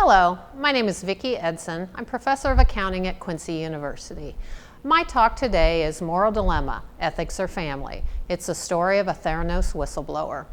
Hello, my name is Vicky Eidson. I'm professor of accounting at Quincy University. My talk today is Moral Dilemma, Ethics or Family. It's a story of a Theranos whistleblower.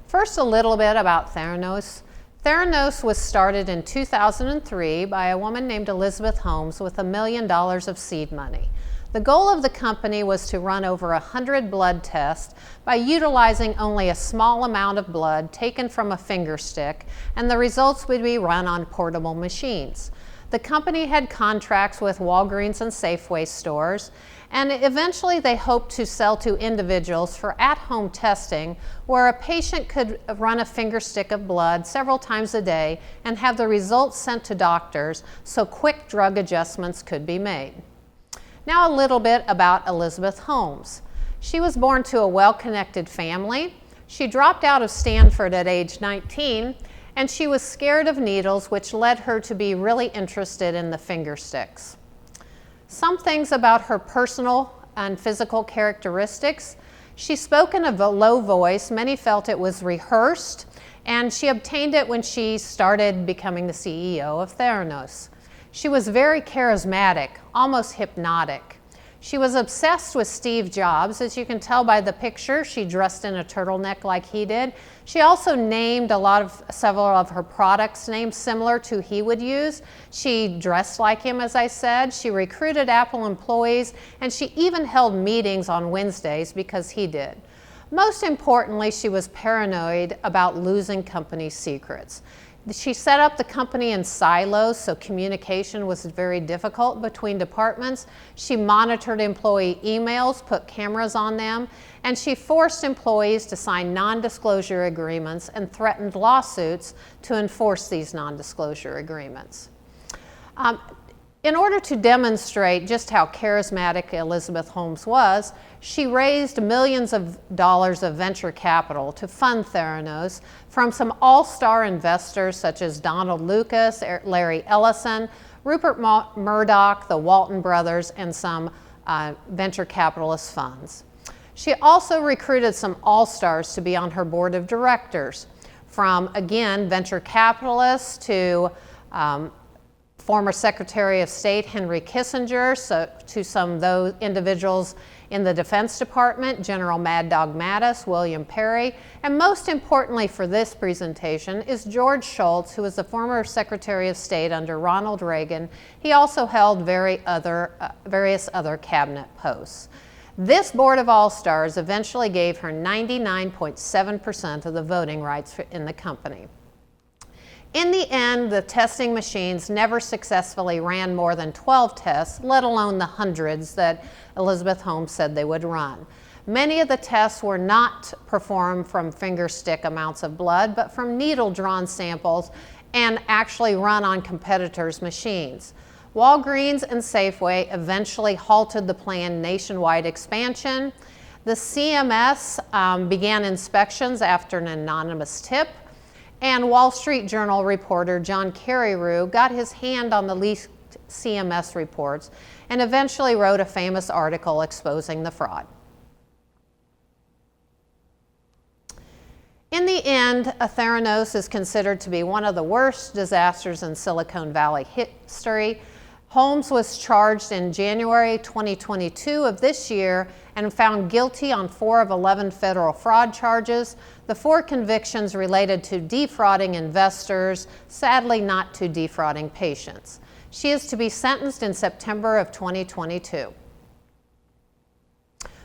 First, a little bit about Theranos. Theranos was started in 2003 by a woman named Elizabeth Holmes with $1 million of seed money. The goal of the company was to run over 100 blood tests by utilizing only a small amount of blood taken from a finger stick, and the results would be run on portable machines. The company had contracts with Walgreens and Safeway stores, and eventually they hoped to sell to individuals for at-home testing where a patient could run a finger stick of blood several times a day and have the results sent to doctors so quick drug adjustments could be made. Now a little bit about Elizabeth Holmes. She was born to a well-connected family. She dropped out of Stanford at age 19, and she was scared of needles, which led her to be really interested in the finger sticks. Some things about her personal and physical characteristics. She spoke in a low voice. Many felt it was rehearsed, and she obtained it when she started becoming the CEO of Theranos. She was very charismatic, almost hypnotic. She was obsessed with Steve Jobs. As you can tell by the picture, she dressed in a turtleneck like he did. She also named several of her products names similar to he would use. She dressed like him, as I said. She recruited Apple employees, and she even held meetings on Wednesdays because he did. Most importantly, she was paranoid about losing company secrets. She set up the company in silos, so communication was very difficult between departments. She monitored employee emails, put cameras on them, and she forced employees to sign non-disclosure agreements and threatened lawsuits to enforce these non-disclosure agreements. In order to demonstrate just how charismatic Elizabeth Holmes was, she raised millions of dollars of venture capital to fund Theranos from some all-star investors such as Donald Lucas, Larry Ellison, Rupert Murdoch, the Walton brothers, and some venture capitalist funds. She also recruited some all-stars to be on her board of directors, from, again, venture capitalists to former Secretary of State Henry Kissinger, to some of those individuals in the Defense Department, General Mad Dog Mattis, William Perry, and most importantly for this presentation is George Schultz, who was the former Secretary of State under Ronald Reagan. He also held various other cabinet posts. This Board of All-Stars eventually gave her 99.7% of the voting rights in the company. In the end, the testing machines never successfully ran more than 12 tests, let alone the hundreds that Elizabeth Holmes said they would run. Many of the tests were not performed from finger stick amounts of blood, but from needle-drawn samples and actually run on competitors' machines. Walgreens and Safeway eventually halted the planned nationwide expansion. The CMS began inspections after an anonymous tip. And Wall Street Journal reporter John Carreyrou got his hand on the leaked CMS reports and eventually wrote a famous article exposing the fraud. In the end, Theranos is considered to be one of the worst disasters in Silicon Valley history. Holmes was charged in January 2022 of this year and found guilty on 4 of 11 federal fraud charges. The 4 convictions related to defrauding investors, sadly not to defrauding patients. She is to be sentenced in September of 2022.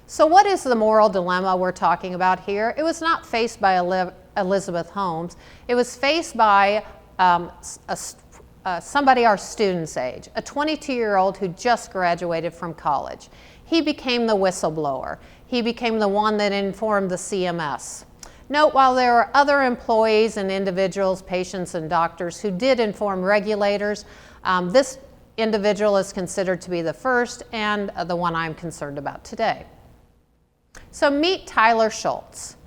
So what is the moral dilemma we're talking about here? It was not faced by Elizabeth Holmes. It was faced by somebody our student's age, a 22-year-old who just graduated from college. He became the whistleblower. He became the one that informed the CMS. Note, while there were other employees and individuals, patients and doctors who did inform regulators, this individual is considered to be the first and the one I'm concerned about today. So meet Tyler Schultz.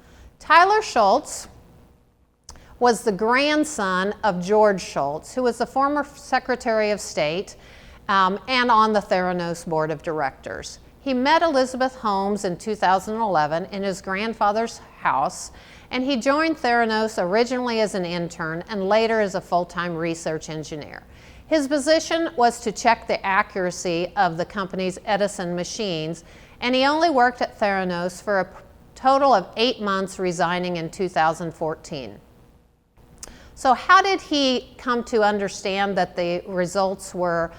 Tyler Schultz was the grandson of George Schultz, who was the former Secretary of State and on the Theranos Board of Directors. He met Elizabeth Holmes in 2011 in his grandfather's house, and he joined Theranos originally as an intern and later as a full-time research engineer. His position was to check the accuracy of the company's Edison machines, and he only worked at Theranos for a total of 8 months, resigning in 2014. So how did he come to understand that the results were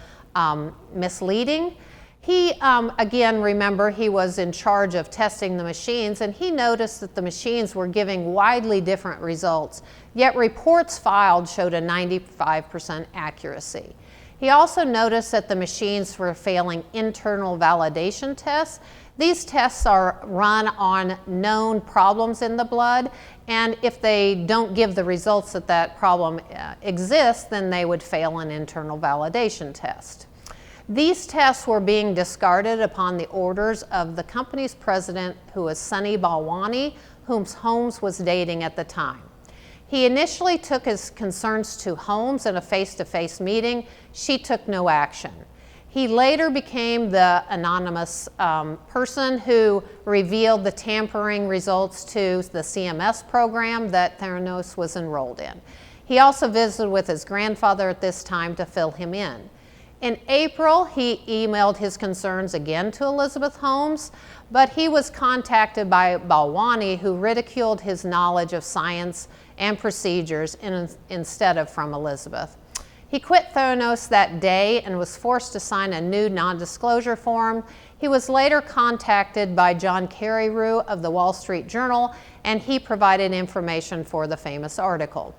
misleading? He, again, remember, he was in charge of testing the machines, and he noticed that the machines were giving widely different results, yet reports filed showed a 95% accuracy. He also noticed that the machines were failing internal validation tests. These tests are run on known problems in the blood, and if they don't give the results that that problem exists, then they would fail an internal validation test. These tests were being discarded upon the orders of the company's president, who was Sunny Balwani, whom Holmes was dating at the time. He initially took his concerns to Holmes in a face-to-face meeting. She took no action. He later became the anonymous person who revealed the tampering results to the CMS program that Theranos was enrolled in. He also visited with his grandfather at this time to fill him in. In April, he emailed his concerns again to Elizabeth Holmes, but he was contacted by Balwani, who ridiculed his knowledge of science and procedures instead of from Elizabeth. He quit Theranos that day and was forced to sign a new non-disclosure form. He was later contacted by John Carreyrou of the Wall Street Journal, and he provided information for the famous article.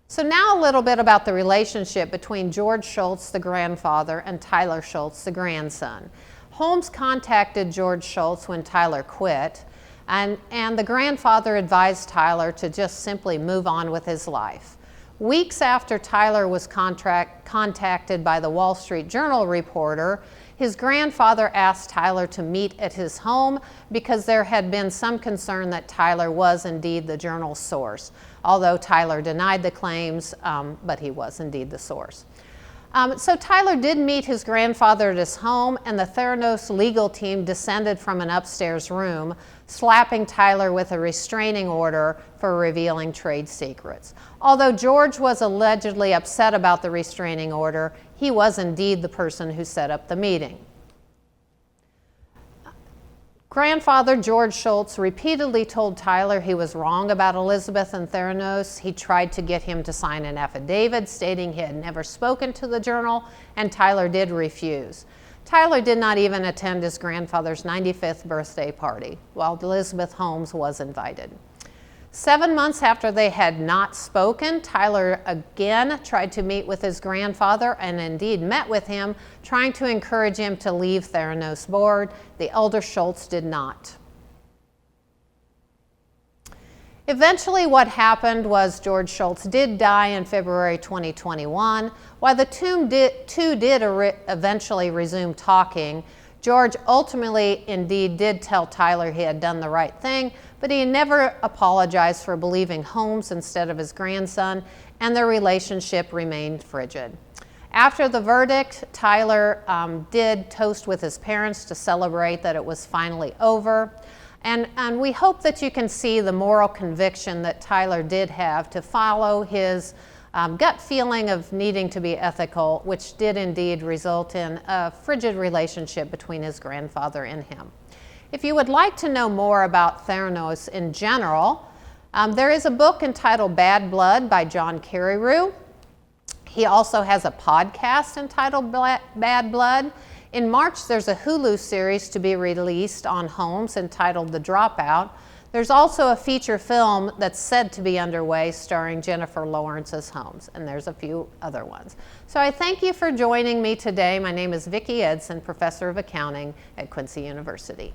So now a little bit about the relationship between George Schultz, the grandfather, and Tyler Schultz, the grandson. Holmes contacted George Schultz when Tyler quit, and the grandfather advised Tyler to just simply move on with his life. Weeks after Tyler was contacted by the Wall Street Journal reporter, his grandfather asked Tyler to meet at his home because there had been some concern that Tyler was indeed the journal's source, although Tyler denied the claims, but he was indeed the source. So Tyler did meet his grandfather at his home, and the Theranos legal team descended from an upstairs room, slapping Tyler with a restraining order for revealing trade secrets. Although George was allegedly upset about the restraining order, he was indeed the person who set up the meeting. Grandfather George Schultz repeatedly told Tyler he was wrong about Elizabeth and Theranos. He tried to get him to sign an affidavit stating he had never spoken to the journal, and Tyler did refuse. Tyler did not even attend his grandfather's 95th birthday party, while Elizabeth Holmes was invited. 7 months after they had not spoken, Tyler again tried to meet with his grandfather and indeed met with him, trying to encourage him to leave Theranos board. The elder Schultz did not. Eventually what happened was George Schultz did die in February 2021. While the two did eventually resume talking, George ultimately indeed did tell Tyler he had done the right thing, but he never apologized for believing Holmes instead of his grandson, and their relationship remained frigid. After the verdict, Tyler did toast with his parents to celebrate that it was finally over. And we hope that you can see the moral conviction that Tyler did have to follow his gut feeling of needing to be ethical, which did indeed result in a frigid relationship between his grandfather and him. If you would like to know more about Theranos in general, there is a book entitled Bad Blood by John Carreyrou. He also has a podcast entitled Bad Blood. In March, there's a Hulu series to be released on Holmes entitled The Dropout. There's also a feature film that's said to be underway starring Jennifer Lawrence as Holmes, and there's a few other ones. So I thank you for joining me today. My name is Vicky Eidson, Professor of Accounting at Quincy University.